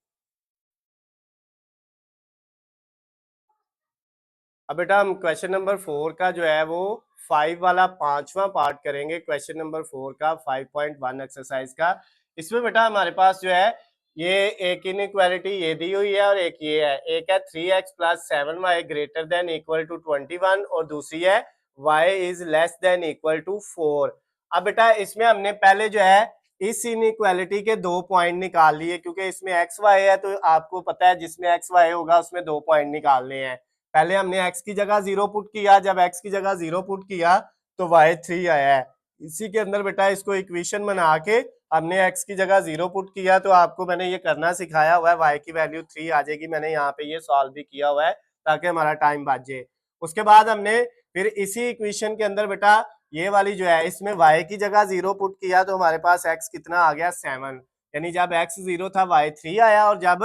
अब बेटा हम क्वेश्चन नंबर 4 का जो है वो 5 वाला 5वां पार्ट करेंगे, क्वेश्चन नंबर 4 का 5.1 एक्सरसाइज का। इसमें बेटा हमारे पास जो है ये एक इनइक्वालिटी ये दी हुई है और एक ये है, एक है 3x + 7y greater than equal to 21 और दूसरी है y is less than equal to 4। अब बेटा इसमें हमने पहले जो है इस इनइक्वालिटी के 2 पॉइंट निकाल लिए, क्योंकि इसमें एक्स वाई है तो आपको पता है जिसमें एक्स वाई होगा उसमें 2 पॉइंट निकालने हैं। पहले हमने x की जगह 0 पुट किया, जब x की जगह 0 पुट किया तो y3 आया है। इसी के अंदर बेटा इसको इक्वेशन बना के हमने x की जगह 0 पुट किया, तो आपको मैंने ये करना सिखाया हुआ है, y की वैल्यू 3 आ जाएगी। मैंने यहाँ पे ये सॉल्व भी किया हुआ है ताकि हमारा टाइम बच जाए। उसके बाद हमने फिर इसी इक्वेशन के अंदर बेटा ये वाली जो है इसमें y की जगह 0 पुट किया तो हमारे पास x कितना आ गया 7, यानी जब x 0 था y3 आया और जब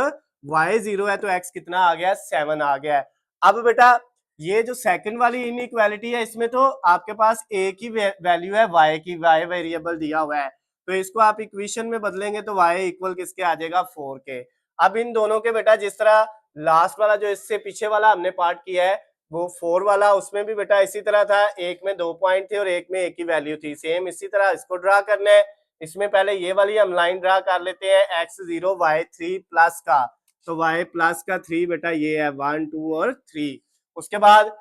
y 0 है तो x कितना आ गया 7 आ गया। अब बेटा ये जो सेकंड वाली इनइक्वालिटी है इसमें तो आपके पास एक ही वैल्यू है y की, y वेरिएबल दिया हुआ है, तो इसको आप इक्वेशन में बदलेंगे तो y इक्वल किसके आ जाएगा 4 के। अब इन दोनों के बेटा जिस तरह लास्ट वाला जो इससे पीछे वाला हमने पार्ट किया है वो 4 वाला, उसमें भी बेटा इसी तरह था, एक में 2 पॉइंट थे और एक में एक ही वैल्यू थी, सेम इसी तरह इसको ड्रा करना है। इसमें पहले ये वाली हम लाइन ड्रा कर लेते हैं x0 y3 प्लस का, तो y प्लस का 3 बेटा ये है 1 2 और 3। उसके बाद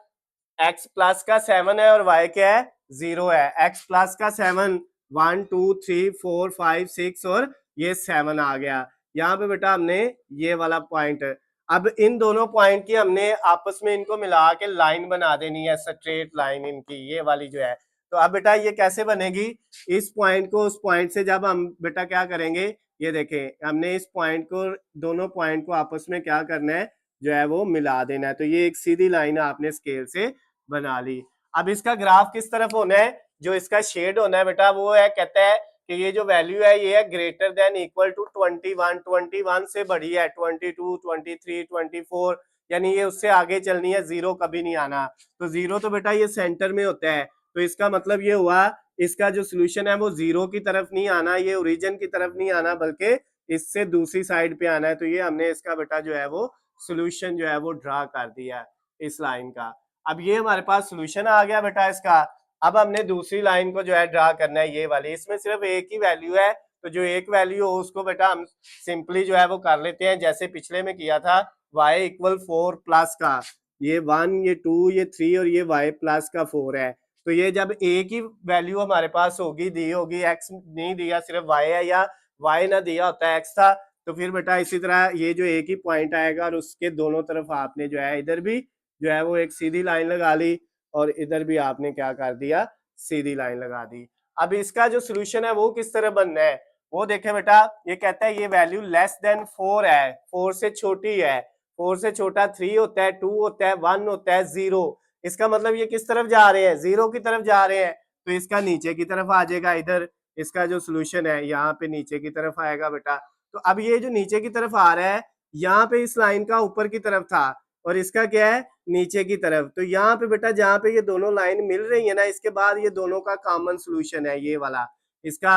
x प्लस का 7 है और y क्या है 0 है। x प्लस का 7 1 2 3 4 5 6 और ये 7 आ गया। यहाँ पे बेटा हमने ये वाला पॉइंट, अब इन दोनों पॉइंट की हमने आपस में इनको मिला के लाइन बना देनी है, स्ट्रेट लाइन इनकी ये वाली जो है। तो अब बेटा ये कैसे बनेगी, इस पॉइंट को उस पॉइंट से जब हम बेटा क्या करेंगे, ये देखें हमने इस पॉइंट को, दोनों पॉइंट को आपस में क्या करना है जो है वो मिला देना है। तो ये एक सीधी लाइन आपने स्केल से बना ली। अब इसका ग्राफ किस तरफ होना है, जो इसका शेड होना है बेटा वो है, कहता है कि ये जो वैल्यू है ये है ग्रेटर देन इक्वल टू 21, 21 से बड़ी है 22, 23, 24, यानी ये उससे आगे चलनी है, जीरो कभी नहीं आना। तो जीरो तो बेटा ये सेंटर में होता है, तो इसका मतलब ये हुआ इसका जो सोल्यूशन है वो जीरो की तरफ नहीं आना, ये ओरिजिन की तरफ नहीं आना, बल्कि इससे दूसरी साइड पे आना है। तो ये हमने इसका बेटा जो है वो सोल्यूशन जो है वो ड्रा कर दिया इस लाइन का। अब ये हमारे पास सोल्यूशन आ गया बेटा इसका। अब हमने दूसरी लाइन को जो है ड्रा करना है, ये वाली, इसमें सिर्फ एक ही वैल्यू है, तो जो एक वैल्यू हो उसको बेटा हम सिंपली जो है वो कर लेते हैं जैसे पिछले में किया था, y इक्वल 4 प्लस का ये 1, ये 2, ये 3 और ये y प्लस का 4 है। तो ये जब एक ही वैल्यू हमारे पास होगी, दी होगी, x नहीं दिया सिर्फ y है, या y ना दिया होता x था, तो फिर बेटा इसी तरह ये जो एक ही पॉइंट आएगा और उसके दोनों तरफ आपने जो है इधर भी जो है वो एक सीधी लाइन लगा ली और इधर भी आपने क्या कर दिया, सीधी लाइन लगा दी। अब इसका जो सोल्यूशन है वो किस तरह बनना है, वो देखें बेटा, ये कहता है ये वैल्यू लेस देन 4 है, 4 से छोटी है, 4 से छोटा 3 होता है, 2 होता है, 1 होता है, 0। इसका मतलब ये किस तरफ जा रहे हैं, 0 की तरफ जा रहे हैं, तो इसका नीचे की तरफ आ जाएगा इधर, इसका जो सोल्यूशन है यहाँ पे नीचे की तरफ आएगा बेटा। तो अब ये जो नीचे की तरफ आ रहा है, यहाँ पे इस लाइन का ऊपर की तरफ था और इसका क्या है नीचे की तरफ, तो यहाँ पे बेटा जहाँ पे ये दोनों लाइन मिल रही है ना, इसके बाद ये दोनों का कॉमन सोल्यूशन है ये वाला, इसका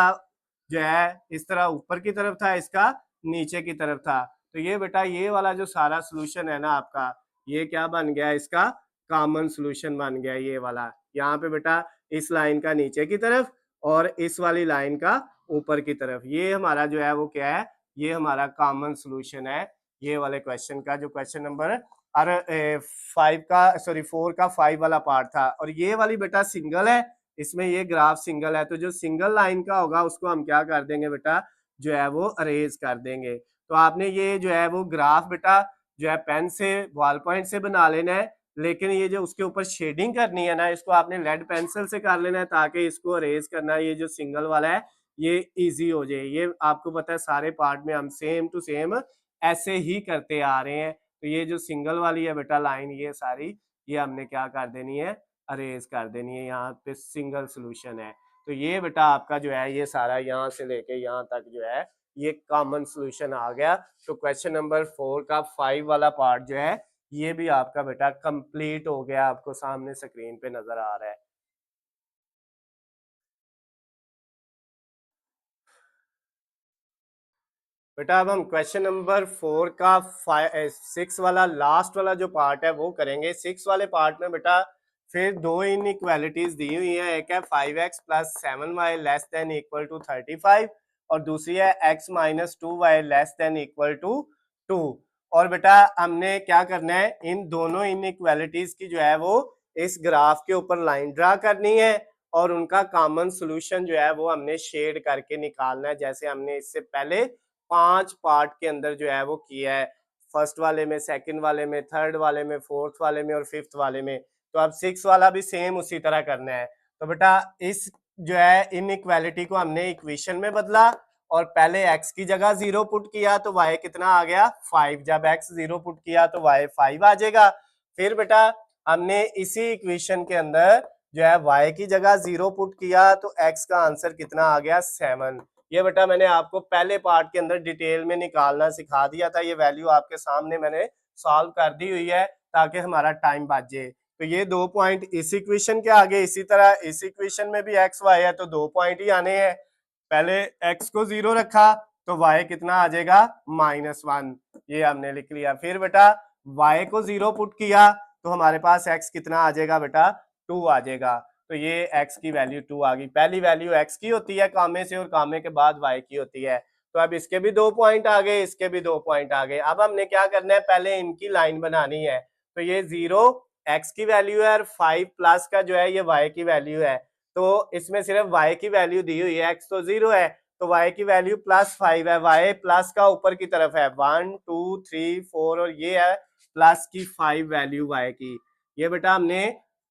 जो है इस तरह ऊपर की तरफ था, इसका नीचे की तरफ था। तो ये बेटा ये वाला जो सारा सोल्यूशन है ना आपका, ये क्या बन गया, इसका कॉमन सोल्यूशन बन गया ये वाला। यहाँ पे बेटा इस लाइन का नीचे की तरफ और इस वाली लाइन का ऊपर की तरफ, ये हमारा जो है वो क्या है, ये हमारा कॉमन सोल्यूशन है ये वाले क्वेश्चन का, जो क्वेश्चन नंबर 5 का, सॉरी 4 का 5 वाला पार्ट था। और ये वाली बेटा सिंगल है, इसमें ये ग्राफ सिंगल है, तो जो सिंगल लाइन का होगा उसको हम क्या कर देंगे बेटा जो है वो अरेज कर देंगे। तो आपने ये जो है वो ग्राफ बेटा जो है पेन से बॉल पॉइंट से बना लेना है, लेकिन ये जो उसके ऊपर शेडिंग करनी है ना, इसको आपने लेड पेंसिल से कर लेना है, ताकि इसको अरेज करना ये जो सिंगल वाला है ये इजी हो जाए। ये आपको पता है सारे पार्ट में हम सेम टू सेम ऐसे ही करते आ रहे हैं। तो ये जो सिंगल वाली है बेटा लाइन, ये सारी ये हमने क्या कर देनी है, अरेज कर देनी है, यहाँ पे सिंगल सोल्यूशन है। तो ये बेटा आपका जो है ये सारा यहाँ से लेके यहाँ तक जो है ये कॉमन सोल्यूशन आ गया। तो क्वेश्चन नंबर 4 का 5 वाला पार्ट जो है ये भी आपका बेटा कंप्लीट हो गया, आपको सामने स्क्रीन पे नजर आ रहा है। बेटा अब हम क्वेश्चन नंबर 4 का 6 वाला लास्ट वाला जो पार्ट है वो करेंगे। 6 वाले पार्ट में बेटा फिर दो इनइक्वालिटीज दी हुई है, एक है 5x plus 7y less than equal to 35 और दूसरी है x minus 2y less than equal to 2। और बेटा हमने क्या करना है, इन दोनों इनइक्वालिटीज की जो है वो इस ग्राफ के ऊपर लाइन ड्रा करनी है और उनका कॉमन सोल्यूशन जो है वो हमने शेड करके निकालना है, जैसे हमने इससे पहले 5 पार्ट के अंदर जो है वो किया है, फर्स्ट वाले में, सेकंड वाले में, थर्ड वाले में, फोर्थ वाले में और फिफ्थ वाले में। तो अब 6 वाला भी सेम उसी तरह करना है। तो बेटा इस जो है इनइक्वालिटी को हमने इक्वेशन में बदला और पहले x की जगह 0 पुट किया तो y कितना आ गया 5, जब x 0 पुट किया तो y 5 आ जाएगा। फिर बेटा हमने इसी इक्वेशन के अंदर जो है y की जगह 0 पुट किया तो x का आंसर कितना आ गया 7। ये बेटा मैंने आपको पहले पार्ट के अंदर डिटेल में निकालना सिखा दिया था, ये वैल्यू आपके सामने मैंने सॉल्व कर दी हुई है ताकि हमारा टाइम बच जाए। तो ये 2 पॉइंट इस इक्वेशन के आगे, इसी तरह इस इक्वेशन में भी एक्स वाई है तो 2 पॉइंट ही आने हैं। पहले x को 0 रखा तो y कितना आ जाएगा -1, ये हमने लिख लिया। फिर बेटा y को 0 पुट किया तो हमारे पास x कितना आ जाएगा बेटा 2 आ जाएगा। तो ये x की वैल्यू 2 आ गई। पहली वैल्यू x की होती है कामे से और कामे के बाद y की होती है। तो अब इसके भी 2 पॉइंट आ गए, इसके भी 2 पॉइंट आ गए। अब हमने क्या करना है, पहले इनकी लाइन बनानी है। तो ये 0 x की वैल्यू है और 5 प्लस का जो है ये y की वैल्यू है। तो इसमें सिर्फ y की वैल्यू दी हुई है, x तो 0 है तो y की वैल्यू +5 है, y प्लस का ऊपर की तरफ है 1 2 3 4 और ये है प्लस की 5 वैल्यू y की। ये बेटा हमने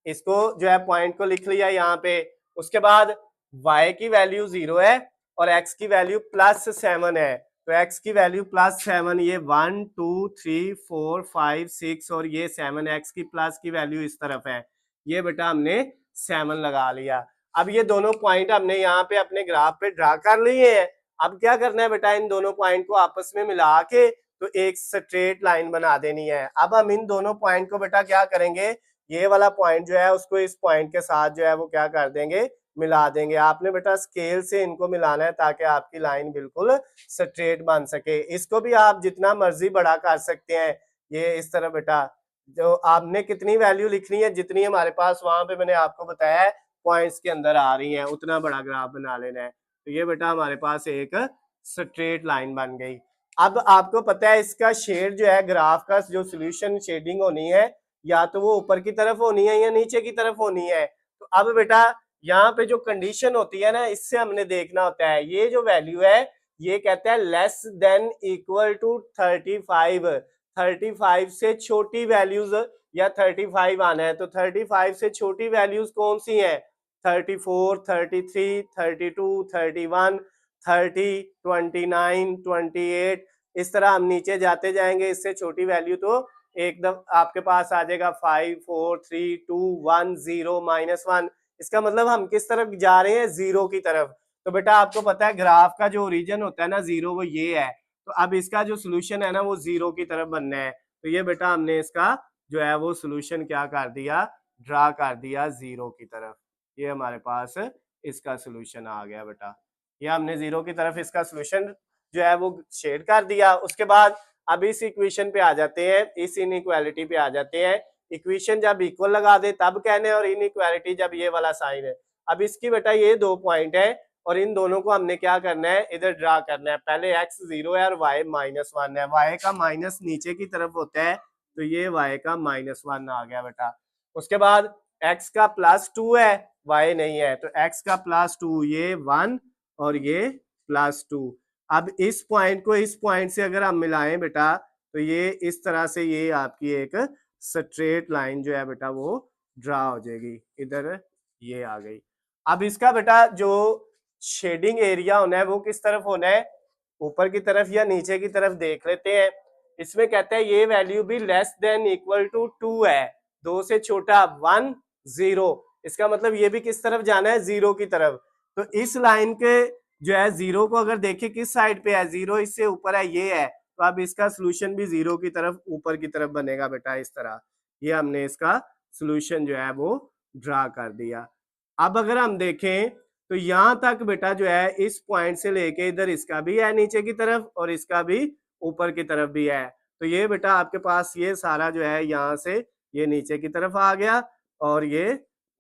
इसको जो है पॉइंट को लिख लिया यहाँ पे। उसके बाद y की वैल्यू 0 है और x की वैल्यू +7 है, तो x की वैल्यू +7, ये 1 2 3 4 5 6 और ये 7, x की प्लस की वैल्यू इस तरफ है, ये बेटा हमने 7 लगा लिया। अब ये दोनों पॉइंट हमने यहाँ पे अपने ग्राफ पे ड्रा कर लिए हैं। अब क्या करना है बेटा, इन दोनों पॉइंट को आपस में मिला के तो एक स्ट्रेट लाइन बना देनी है। अब हम इन दोनों पॉइंट को बेटा क्या करेंगे, ये वाला पॉइंट जो है उसको इस पॉइंट के साथ जो है वो क्या कर देंगे, मिला देंगे। आपने बेटा स्केल से इनको मिलाना है ताकि आपकी लाइन बिल्कुल स्ट्रेट बन सके। इसको भी आप जितना मर्जी बड़ा कर सकते हैं, ये इस तरह बेटा जो आपने कितनी वैल्यू लिखनी है, जितनी हमारे पास वहां पे मैंने आपको बताया है पॉइंट्स के अंदर आ रही है, उतना बड़ा ग्राफ बना लेना है। तो ये बेटा हमारे पास एक स्ट्रेट लाइन बन गई। अब आपको पता है इसका शेड जो है, ग्राफ का जो सोल्यूशन शेडिंग होनी है, या तो वो ऊपर की तरफ होनी है या नीचे की तरफ होनी है। तो अब बेटा यहाँ पे जो कंडीशन होती है ना, इससे हमने देखना होता है ये जो वैल्यू है ये कहता है लेस देन इक्वल टू 35। 35 से छोटी वैल्यूज या 35 आना है, तो 35 से छोटी वैल्यूज कौन सी हैं, 34 33 32 31 30 29 28, इस तरह हम नीचे जाते जाएंगे। इससे छोटी वैल्यू तो एकदम आपके पास आ जाएगा 5 4 3 2 1 0 -1। इसका मतलब हम किस तरफ जा रहे हैं, 0 की तरफ। तो बेटा आपको पता है ग्राफ का जो ओरिजिन होता है ना 0, वो ये है। तो अब इसका जो सोल्यूशन है ना वो 0 की तरफ बनना है। तो ये बेटा हमने इसका जो है वो सोल्यूशन क्या कर दिया, ड्रा कर दिया 0 की तरफ। ये हमारे पास इसका सोल्यूशन आ गया बेटा, ये हमने 0 की तरफ इसका सोल्यूशन जो है वो शेड कर दिया। उसके बाद अब इस इक्वेशन पे आ जाते हैं, इस इनइक्वालिटी पे आ जाते हैं। इक्वेशन जब इक्वल लगा दे तब कहने, और इनइक्वालिटी जब ये वाला साइन है। अब इसकी बेटा ये 2 पॉइंट है और इन दोनों को हमने क्या करना है, इधर ड्रा करना है। पहले x 0 है और y -1 है, y का माइनस नीचे की तरफ होता है, तो ये y का -1 आ गया बेटा। उसके बाद x का +2 है, y नहीं है, तो x का +2, ये 1 और ये +2। अब इस पॉइंट को इस पॉइंट से अगर हम मिलाएं बेटा, तो ये इस तरह से ये आपकी एक स्ट्रेट लाइन जो है बेटा वो ड्रा हो जाएगी, इधर ये आ गई। अब इसका बेटा जो शेडिंग एरिया होना है वो किस तरफ होना है, ऊपर की तरफ या नीचे की तरफ देख लेते हैं। इसमें कहते हैं ये वैल्यू भी लेस देन इक्वल टू 2 है, 2 से छोटा 1 0। इसका मतलब ये भी किस तरफ जाना है, 0 की तरफ। तो इस लाइन के जो है 0 को अगर देखें किस साइड पे है, 0 इससे ऊपर है, ये है, तो अब इसका सोल्यूशन भी 0 की तरफ ऊपर की तरफ बनेगा बेटा इस तरह। ये हमने इसका सोल्यूशन जो है वो ड्रा कर दिया। अब अगर हम देखें तो यहां तक बेटा जो है इस पॉइंट से लेके इधर इसका भी है नीचे की तरफ और इसका भी ऊपर की तरफ भी है। तो ये बेटा आपके पास ये सारा जो है यहाँ से ये नीचे की तरफ आ गया और ये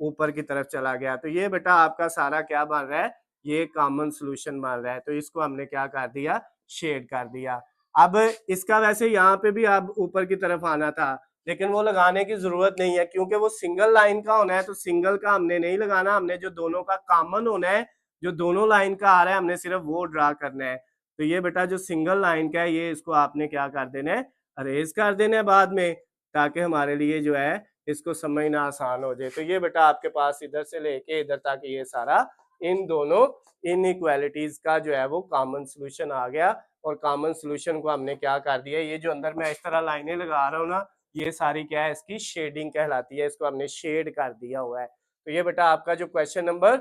ऊपर की तरफ चला गया। तो ये बेटा आपका सारा क्या बन रहा है, ये कॉमन सोल्यूशन बन रहा है। तो इसको हमने क्या कर दिया, शेड कर दिया। अब इसका वैसे यहाँ पे भी अब ऊपर की तरफ आना था, लेकिन वो लगाने की जरूरत नहीं है क्योंकि वो सिंगल लाइन का होना है, तो सिंगल का हमने नहीं लगाना, हमने जो दोनों का कॉमन होना है, जो दोनों लाइन का आ रहा है, हमने सिर्फ वो ड्रा करना है। तो ये बेटा जो सिंगल लाइन का है, ये इसको आपने क्या कर देना है, अरेज कर देना है बाद में, ताकि हमारे लिए जो है इसको समझना आसान हो जाए। तो ये बेटा आपके पास इधर से लेके इधर तक ये सारा इन दोनों इनइक्वालिटीज का जो है वो कॉमन सोल्यूशन आ गया। और कॉमन सोल्यूशन को हमने क्या कर दिया, ये जो अंदर मैं इस तरह लाइनें लगा रहा हूँ ना, ये सारी क्या है, इसकी शेडिंग कहलाती है, इसको हमने शेड कर दिया हुआ है। तो ये बेटा आपका जो क्वेश्चन नंबर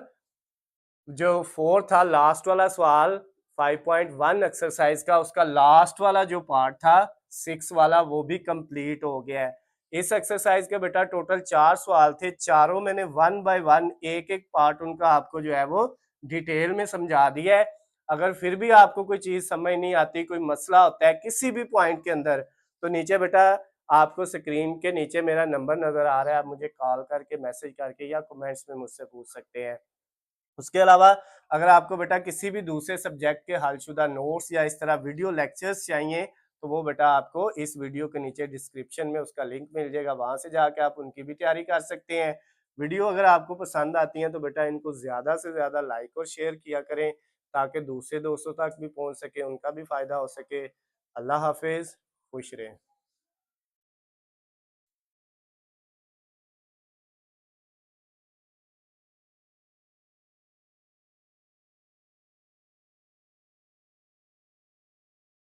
जो 4 था, लास्ट वाला सवाल 5.1 एक्सरसाइज का, उसका लास्ट वाला जो पार्ट था 6 वाला, वो भी कंप्लीट हो गया है। इस एक्सरसाइज के बेटा टोटल 4 सवाल थे, चारों मैंने 1 बाय 1 एक एक पार्ट उनका आपको जो है वो डिटेल में समझा दिया है। अगर फिर भी आपको कोई चीज समझ नहीं आती, कोई मसला होता है किसी भी पॉइंट के अंदर, तो नीचे बेटा आपको स्क्रीन के नीचे मेरा नंबर नजर आ रहा है, आप मुझे कॉल करके, मैसेज करके या कमेंट्स में मुझसे पूछ सकते हैं। उसके अलावा अगर आपको बेटा किसी भी दूसरे सब्जेक्ट के हलशुदा नोट्स या इस तरह वीडियो लेक्चर्स चाहिए, तो वो बेटा आपको इस वीडियो के नीचे डिस्क्रिप्शन में उसका लिंक मिल जाएगा, वहाँ से जाके आप उनकी भी तैयारी कर सकते हैं। वीडियो अगर आपको पसंद आती है तो बेटा इनको ज़्यादा से ज़्यादा लाइक और शेयर किया करें, ताकि दूसरे दोस्तों तक भी पहुँच सके, उनका भी फ़ायदा हो सके। अल्लाह हाफ़िज़, खुश रहें।